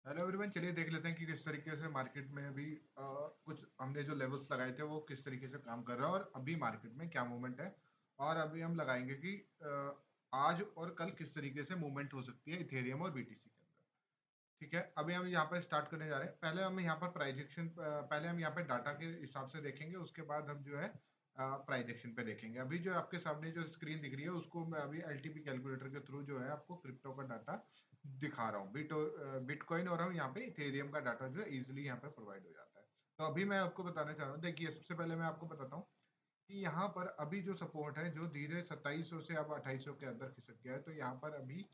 Hello everyone, चलिए देख लेते हैं कि किस तरीके से मार्केट में अभी कुछ हमने जो लेवल्स लगाए थे वो किस तरीके से काम कर रहा है और अभी मार्केट में क्या मूवमेंट है। और अभी हम लगाएंगे कि आज और कल किस तरीके से मूवमेंट हो सकती है इथेरियम और बीटीसी के अंदर। ठीक है, अभी हम यहाँ पर स्टार्ट करने जा रहे हैं। पहले हम यहाँ पर प्राइजेक्शन, पहले हम यहाँ पे डाटा के हिसाब से देखेंगे, उसके बाद हम जो है प्राइजेक्शन पे देखेंगे। अभी जो आपके सामने जो स्क्रीन दिख रही है उसको मैं अभी एलटीपी कैलकुलेटर के थ्रू जो है आपको क्रिप्टो का डाटा दिखा रहा हूँ। बिटकॉइन और हम यहाँ पे इथेरियम का डाटा जो है इजिली यहाँ पे प्रोवाइड हो जाता है। तो अभी मैं आपको बताना चाह रहा हूँ, देखिए सबसे पहले मैं आपको बताता हूँ कि यहाँ पर अभी जो सपोर्ट है जो धीरे 2700 से अब 2800 के अंदर खिसक गया है। तो यहाँ पर अभी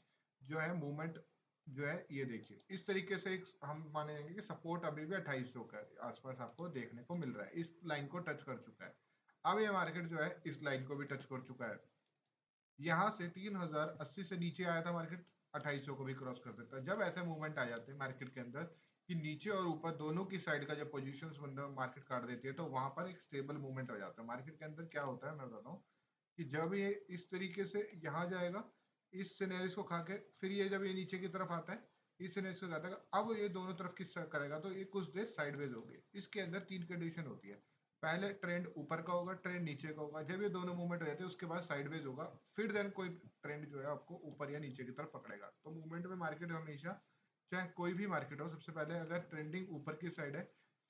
जो है मूवमेंट जो है ये देखिए इस तरीके से एक हम मानेंगे कि सपोर्ट अभी भी 2800 के आसपास आपको देखने को मिल रहा है। इस लाइन को टच कर चुका है। अब ये मार्केट जो है इस लाइन को भी टच कर चुका है। यहाँ से 3080 से नीचे आया था मार्केट, 2800 को भी क्रॉस कर सकता है। जब ऐसे मूवमेंट आ जाते हैं मार्केट के अंदर कि नीचे और ऊपर दोनों की साइड का जब पोजीशंस बंदा मार्केट काट देती है, तो वहां पर एक स्टेबल मूवमेंट हो जाता है। मार्केट के अंदर क्या होता है मैं बताता हूँ कि जब ये इस तरीके से यहाँ जाएगा, इस सिनेरियो को खा के, फिर ये जब ये नीचे की तरफ आता है, इस सिनेरियो को जाता है, अब ये दोनों तरफ किस करेगा तो ये कुछ देर साइडवेज होगी। इसके अंदर तीन कंडीशन होती है। पहले ट्रेंड ऊपर का होगा, ट्रेंड नीचे का होगा। जब ये दोनों मूवमेंट हो जाते हैं उसके बाद साइडवेज होगा, फिर देन कोई ट्रेंड जो है आपको ऊपर या नीचे की तरफ पकड़ेगा। तो मूवमेंट में मार्केट हमेशा, चाहे कोई भी मार्केट हो, सबसे पहले अगर ट्रेंडिंग ऊपर की साइड है,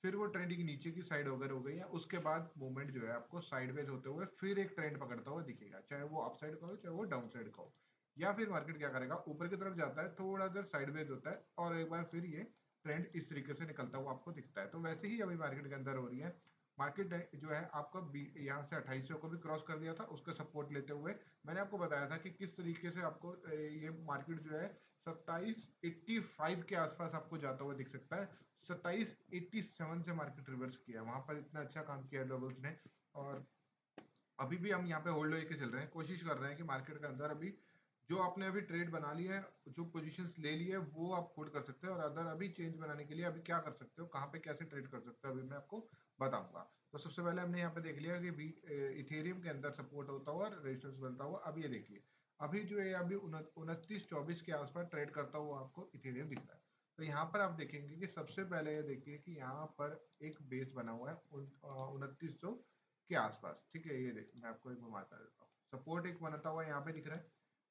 फिर वो ट्रेंडिंग नीचे की साइड अगर हो गई है, उसके बाद मूवमेंट जो है आपको साइडवेज होते हुए फिर एक ट्रेंड पकड़ता हुआ दिखेगा, चाहे वो अप साइड का हो चाहे वो डाउन साइड का हो। या फिर मार्केट क्या करेगा, ऊपर की तरफ जाता है, थोड़ा देर साइडवेज होता है और एक बार फिर ये ट्रेंड इस तरीके से निकलता हुआ आपको दिखता है। तो वैसे ही अभी मार्केट के अंदर हो रही है। मार्केट जो है आपका यहाँ से 2800 को भी क्रॉस कर दिया था, उसका सपोर्ट लेते हुए मैंने आपको बताया था कि किस तरीके से आपको ये मार्केट जो है 2785 के आसपास आपको जाता हुआ दिख सकता है। 2787 से मार्केट रिवर्स किया, वहां पर इतना अच्छा काम किया लेवल्स ने। और अभी भी हम यहाँ पे होल्ड लेके चल रहे हैं, कोशिश कर रहे हैं कि मार्केट के अंदर अभी जो आपने अभी ट्रेड बना ली है, जो पोजीशंस ले ली है, वो आप होल्ड कर सकते हैं। और अदर अभी चेंज बनाने के लिए अभी क्या कर सकते हो, कहाँ पे कैसे ट्रेड कर सकते हो, अभी मैं आपको बताऊंगा। तो सबसे पहले हमने यहाँ पे देख लिया कि इथेरियम के अंदर सपोर्ट होता हुआ रेजिस्टेंस बनता हुआ। अब ये देखिए अभी जो है अभी 2924 के आसपास ट्रेड करता हुआ आपको इथेरियम दिख रहा है। तो यहाँ पर आप देखेंगे कि सबसे पहले ये देखिए कि यहाँ पर एक बेस बना हुआ है 2900 के आसपास। ठीक है, ये देख मैं आपको एक घुमाता देता हूँ, सपोर्ट एक बनता हुआ यहाँ पे दिख रहा है,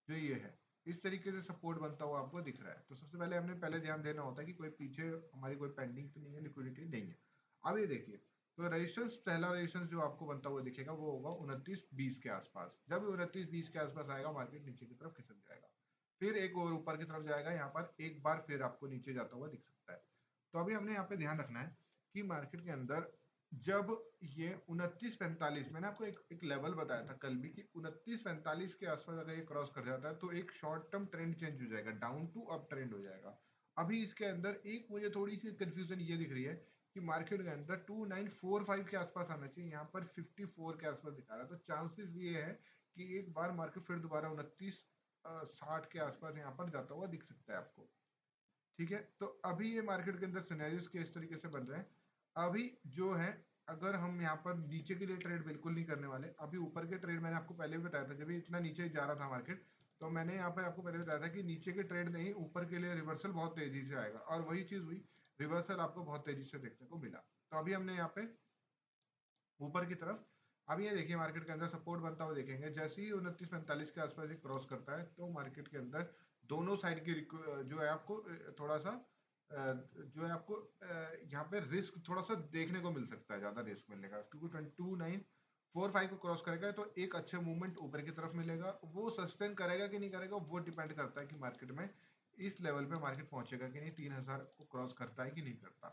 जो ये है इस तरीके से सपोर्ट बनता हुआ आपको दिख रहा है। तो सबसे पहले हमने पहले ध्यान देना होता है कि कोई पीछे हमारी कोई पेंडिंग तो नहीं है, लिक्विडिटी नहीं है। अब ये देखिए, तो रेजिस्टेंस, पहला रेजिस्टेंस जो आपको बनता हुआ दिखेगा वो होगा 2920 के आसपास। जब 2920 के आसपास आएगा मार्केट नीचे की तरफ खिसक जाएगा, फिर एक और ऊपर की तरफ जाएगा, यहाँ पर एक बार फिर आपको नीचे जाता हुआ दिख सकता है। तो अभी हमने यहाँ पे ध्यान रखना है कि मार्केट के अंदर जब ये 2945, मैंने आपको एक लेवल बताया था कल भी कि 2945 के आसपास अगर ये क्रॉस कर जाता है तो एक शॉर्ट टर्म ट्रेंड चेंज हो जाएगा, डाउन टू अप ट्रेंड हो जाएगा। अभी इसके अंदर एक मुझे थोड़ी सी कंफ्यूजन ये दिख रही है कि मार्केट के अंदर 2945 के आसपास आना चाहिए, यहाँ पर 54 के आसपास दिखा रहा है। तो चांसेस ये है कि एक बार मार्केट फिर दोबारा 2960 के आसपास यहाँ पर जाता हुआ दिख सकता है आपको। ठीक है, तो अभी ये मार्केट के अंदर सिनेरियोस के इस तरीके से बन रहे हैं। अभी जो है अगर हम यहाँ पर नीचे के लिए ट्रेड बिल्कुल नहीं करने वाले, अभी ऊपर के ट्रेड मैंने आपको पहले भी बताया था, जब ये इतना नीचे जा रहा था मार्केट, तो मैंने यहाँ पे आपको पहले बताया था कि नीचे के ट्रेड नहीं, ऊपर के लिए रिवर्सल बहुत तेजी से आएगा, और वही चीज हुई, रिवर्सल आपको बहुत तेजी से देखने को मिला। तो अभी हमने यहाँ पे ऊपर की तरफ, अब ये देखिए मार्केट के अंदर सपोर्ट बनता हुआ देखेंगे, जैसे ही 2945 के आसपास ये क्रॉस करता है तो मार्केट के अंदर दोनों साइड की जो है आपको थोड़ा सा जो है आपको यहाँ पे रिस्क थोड़ा सा देखने को मिल सकता है, ज्यादा रिस्क मिलने का, क्योंकि 2945 को क्रॉस करेगा तो एक अच्छे मूवमेंट ऊपर की तरफ मिलेगा। वो सस्टेन करेगा कि नहीं करेगा वो डिपेंड करता है कि मार्केट में इस लेवल पे मार्केट पहुंचेगा कि नहीं, 3000 को क्रॉस करता है कि नहीं करता।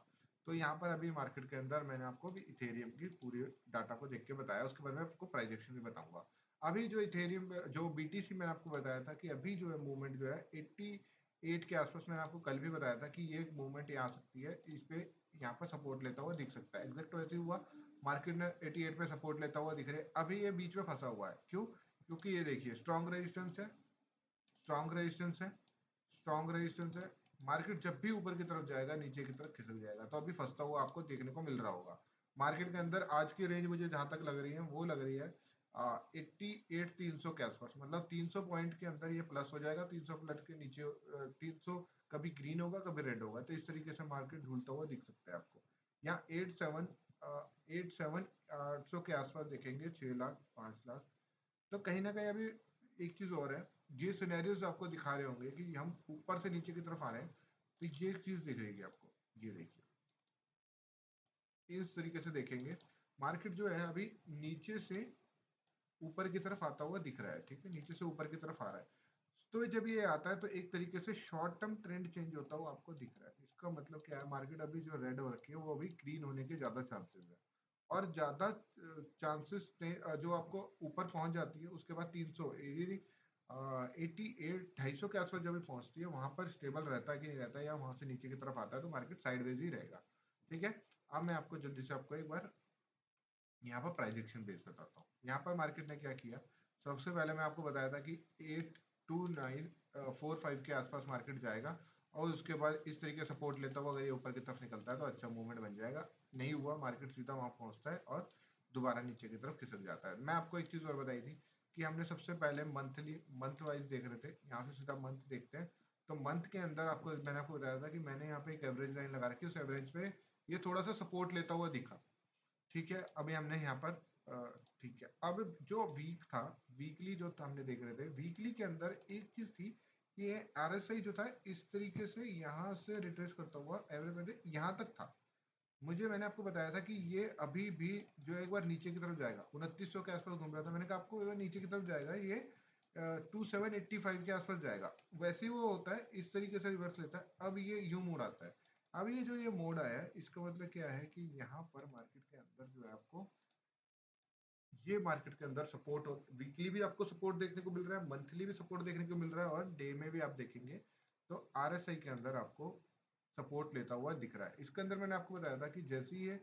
तो यहाँ पर अभी मार्केट के अंदर मैंने आपको भी इथेरियम की पूरी डाटा को देख के बताया, उसके बाद मैं आपको प्राइजेक्शन भी बताऊंगा। अभी जो इथेरियम जो बीटीसी मैंने आपको बताया था कि अभी जो है मूवमेंट जो है 88 के आसपास, मैंने आपको कल भी बताया था कि ये मूवमेंट यहाँ आ सकती है, इस पे यहाँ पर सपोर्ट लेता हुआ दिख सकता है। एग्जैक्ट वैसे ही हुआ, मार्केट ने 88 पे सपोर्ट लेता हुआ दिख रहा है। अभी ये बीच में फंसा हुआ है, क्यों? क्योंकि ये देखिए स्ट्रॉन्ग रेजिस्टेंस है, स्ट्रॉन्ग रेजिस्टेंस है, स्ट्रॉन्ग रेजिस्टेंस है। मार्केट जब भी ऊपर की तरफ जाएगा नीचे की तरफ खिसक जाएगा, तो अभी फंसता हुआ आपको देखने को मिल रहा होगा। मार्केट के अंदर आज की रेंज मुझे जहां तक लग रही है वो लग रही है 88 300 के आसपास, मतलब 300 पॉइंट के अंदर ये प्लस हो जाएगा, 300 प्लस के नीचे 300 कभी ग्रीन होगा कभी रेड होगा, तो इस तरीके से मार्केट झूलता हुआ दिख सकता है आपको। यहाँ 8,700 के आसपास देखेंगे, 6 लाख 5 लाख। तो कहीं ना कहीं अभी एक चीज और है, ये सिनेरियोज आपको दिखा रहे होंगे कि हम ऊपर से नीचे की तरफ आ रहे हैं, तो ये एक चीज दिख रही है आपको, ये देखिए इस तरीके से देखेंगे मार्केट जो है अभी नीचे से ऊपर की तरफ आता हुआ दिख रहा है, ठीक है, नीचे से ऊपर की तरफ आ रहा है। तो जब ये आता है तो एक तरीके से शॉर्ट टर्म ट्रेंड चेंज होता हुआ आपको दिख रहा है। इसका मतलब क्या है, मार्केट अभी जो रेड हो रखी है वो अभी ग्रीन होने के ज्यादा चांसेस है, और ज्यादा चांसेस जो आपको ऊपर पहुंच जाती है उसके बाद 300 88 250 के आसपास जब भी पहुंचती है वहां पर स्टेबल रहता है कि नहीं रहता है, या वहां से नीचे की तरफ आता है तो मार्केट साइडवेज ही रहेगा। ठीक है, अब मैं आपको जल्दी से आपको एक बार यहाँ पर प्राइस एक्शन बेस बताता हूँ। यहाँ पर मार्केट ने क्या किया, सबसे पहले मैं आपको बताया था कि 82945 के आसपास मार्केट जाएगा, और उसके बाद इस तरीके सपोर्ट लेता हुआ अगर ये ऊपर की तरफ निकलता है तो अच्छा मूवमेंट बन जाएगा। नहीं हुआ, मार्केट सीधा वहां पहुंचता है और दोबारा नीचे की तरफ खिसक जाता है। मैं आपको एक चीज और बताई थी कि हमने सबसे पहले मंथ वाइज देख रहे थे, यहाँ से सीधा मंथ देखते हैं। तो मंथ के अंदर मैंने आपको बताया था कि मैंने यहाँ पे एक एवरेज लाइन लगा रखी है, उस एवरेज पे ये थोड़ा सा सपोर्ट लेता हुआ दिखा। ठीक है, अभी हमने यहाँ पर ठीक है, अब जो वीक था, वीकली जो था हमने देख रहे थे, वीकली के अंदर एक चीज थी कि ये आरएसआई जो था इस तरीके से यहाँ से रिट्रेस करता हुआ एवरेज यहाँ तक था। मैंने आपको बताया था कि ये अभी भी जो एक बार नीचे की तरफ जाएगा, 2900 के आसपास घूम रहा था, मैंने कहा आपको नीचे की तरफ जाएगा ये 2785 के आसपास जाएगा। वैसे ही वो होता है, इस तरीके से रिवर्स लेता है, अब ये यू मोड आता है। अब ये जो ये मोड आया है इसका मतलब क्या है कि यहाँ पर मार्केट के अंदर जो है आपको ये मार्केट के अंदर सपोर्ट, वीकली भी आपको सपोर्ट देखने को मिल रहा है, मंथली भी सपोर्ट देखने को मिल रहा है, और डे में भी आप देखेंगे तो आरएसआई के अंदर आपको सपोर्ट लेता हुआ दिख रहा है। इसके अंदर मैंने आपको बताया था कि जैसे ही ये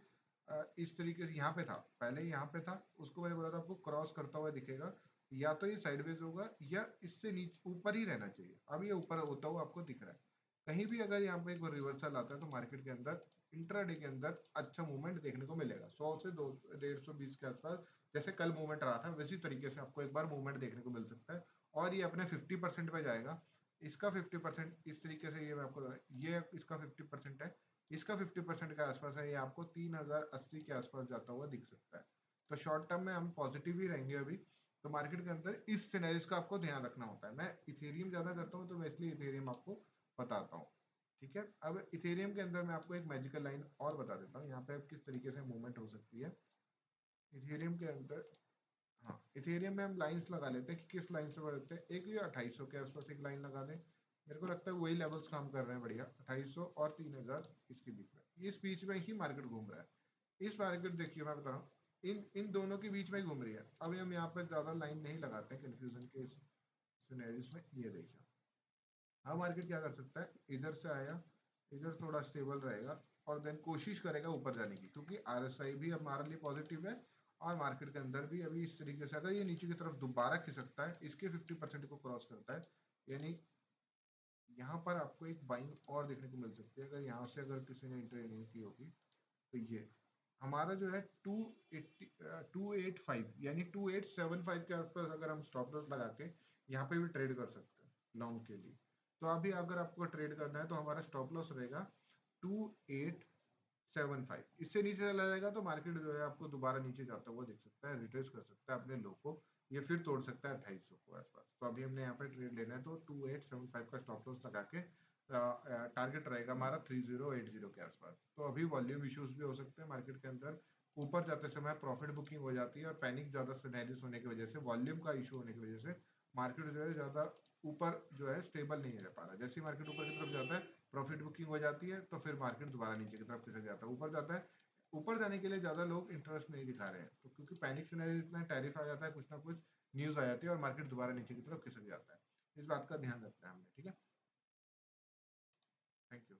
इस तरीके से यहाँ पे था, पहले यहाँ पे था, उसको मैंने बोला था आपको क्रॉस करता हुआ दिखेगा, या तो ये साइडवेज होगा या इससे नीचे ऊपर ही रहना चाहिए। अब ये ऊपर होता हुआ आपको दिख रहा है। कहीं भी अगर यहाँ पे एक रिवर्सल आता है तो मार्केट के अंदर इंट्राडे के अंदर अच्छा मूवमेंट देखने को मिलेगा, 100 से 200 150 के आसपास जैसे कल मूवमेंट रहा था वैसी तरीके से आपको एक बार मूवमेंट देखने को मिल सकता है। और ये अपने 50% पे जाएगा, इसका 50% इस तरीके से, ये मैं आपको ये इसका 50% है, इसका 50% के आसपास है, ये आपको 3080 के आसपास जाता हुआ दिख सकता है। तो शॉर्ट टर्म में हम पॉजिटिव ही रहेंगे अभी। तो मार्केट के अंदर इस सिनेरियोस का आपको ध्यान रखना होता है। मैं इथेरियम ज्यादा करता हूँ तो मैं इसलिए इथेरियम आपको बताता हूँ। ठीक है, अब इथेरियम के अंदर मैं आपको एक मैजिकल लाइन और बता देता हूँ, यहाँ पे किस तरीके से मूवमेंट हो सकती है इथेरियम के अंदर। हाँ, इथेरियम में हम लाइंस लगा लेते हैं कि किस लाइन से बढ़ते हैं। एक ये 2800 के आसपास एक लाइन लगा दें, मेरे को लगता है वही लेवल्स काम कर रहे हैं बढ़िया, 2800 और 3000 इसके बीच में, इस बीच में ही मार्केट घूम रहा है। इस मार्केट देखिए मैं बता रहा हूँ, इन इन दोनों के बीच में ही घूम रही है। अभी हम यहाँ पर ज्यादा लाइन नहीं लगाते हैं कंफ्यूजन के इस सिनेरियोस में। ये देखिए हाँ, मार्केट क्या कर सकता है, इधर से आया, इधर थोड़ा स्टेबल रहेगा और देन कोशिश करेगा ऊपर जाने की, क्योंकि आरएसआई भी हमारे लिए पॉजिटिव है, और मार्केट के अंदर भी अभी इस तरीके से अगर ये नीचे की तरफ दोबारा खिसकता है, इसके 50% को क्रॉस करता है, यानी यहाँ पर आपको एक बाइंग और देखने को मिल सकती है। अगर यहाँ से अगर किसी ने एंट्री नहीं की होगी तो ये हमारा जो है 285 यानी 2875 के आसपास अगर हम स्टॉप लॉस लगा के यहाँ पे भी ट्रेड कर सकते हैं लॉन्ग के लिए। तो अभी अगर आपको ट्रेड करना है तो हमारा स्टॉप लॉस रहेगा 2875। इससे नीचे चला जाएगा तो मार्केट जो है आपको दोबारा नीचे जाता हुआ दिख सकता है, रिट्रेस कर सकता है अपने लो को, ये फिर तोड़ सकता है 2800 को आसपास। तो अभी हमने यहाँ पे ट्रेड लेना है तो 2875 का स्टॉप लॉस लगा के टारगेट रहेगा हमारा 3080 के आसपास। तो अभी वॉल्यूम इश्यूज भी हो सकते हैं मार्केट के अंदर, ऊपर जाते समय प्रॉफिट बुकिंग हो जाती है, और पैनिक ज्यादा सिनेरियोस होने की वजह से, वॉल्यूम का इशू होने की वजह से मार्केट जो है ज्यादा ऊपर जो है स्टेबल नहीं रह पा रहा। जैसे ही मार्केट ऊपर की तरफ जाता है प्रॉफिट बुकिंग हो जाती है, तो फिर मार्केट दोबारा नीचे की तरफ खिसक जाता है। ऊपर जाता है, ऊपर जाने के लिए ज्यादा लोग इंटरेस्ट नहीं दिखा रहे हैं, तो क्योंकि पैनिक सिनेरियो इतना, टैरिफ आ जाता है, कुछ ना कुछ न्यूज आ जाती है और मार्केट दोबारा नीचे की तरफ खिसक जाता है। इस बात का ध्यान रखना है हमने। ठीक है, थैंक यू।